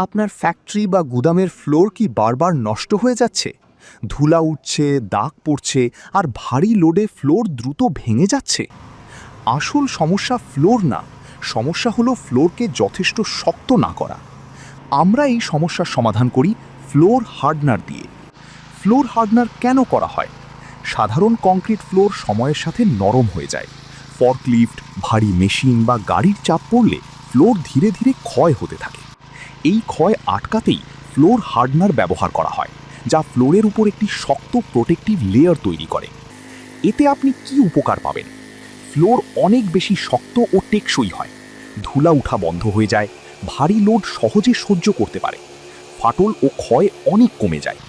আপনার ফ্যাক্টরি বা গুদামের ফ্লোর কি বারবার নষ্ট হয়ে যাচ্ছে? ধুলা উঠছে, দাগ পড়ছে আর ভারী লোডে ফ্লোর দ্রুত ভেঙে যাচ্ছে? আসল সমস্যা ফ্লোর না, সমস্যা হলো ফ্লোরকে যথেষ্ট শক্ত না করা। আমরা এই সমস্যার সমাধান করি ফ্লোর হার্ডনার দিয়ে। ফ্লোর হার্ডনার কেন করা হয়? সাধারণ কংক্রিট ফ্লোর সময়ের সাথে নরম হয়ে যায়। ফর্কলিফট, ভারী মেশিন বা গাড়ির চাপ পড়লে ফ্লোর ধীরে ধীরে ক্ষয় হতে থাকে। এই ক্ষয় আটকাতেই ফ্লোর হার্ডনার ব্যবহার করা হয়, যা ফ্লোরের উপর একটি শক্ত প্রোটেক্টিভ লেয়ার তৈরি করে। এতে আপনি কি উপকার পাবেন? ফ্লোর অনেক বেশি শক্ত ও টেকসই হয়। ধুলা উঠা বন্ধ হয়ে যায়, ভারী লোড সহজে সহ্য করতে পারে, ফাটল ও ক্ষয় অনেক কমে যায়,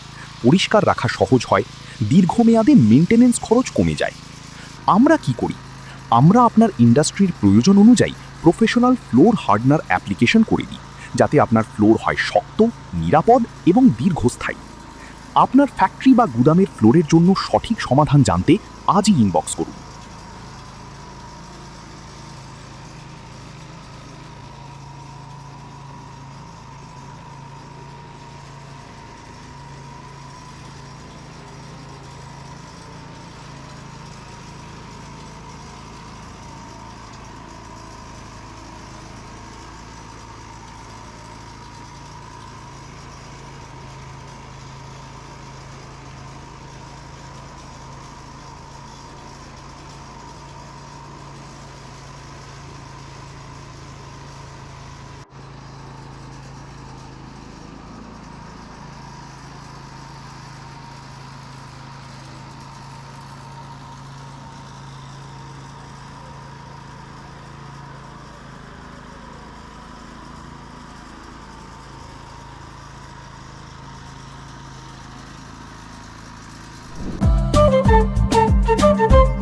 পরিষ্কার রাখা সহজ হয়, দীর্ঘমেয়াদে মেইনটেনেন্স খরচ কমে যায়। আমরা কি করি? আমরা আপনার ইন্ডাস্ট্রির প্রয়োজন অনুযায়ী প্রফেশনাল ফ্লোর হার্ডনার অ্যাপ্লিকেশন করে দিই, যাতে আপনার ফ্লোর হয় শক্ত, নিরাপদ এবং দীর্ঘস্থায়ী। আপনার ফ্যাক্টরি বা গুদামের ফ্লোরের জন্য সঠিক সমাধান জানতে আজই ইনবক্স করুন। Thank you.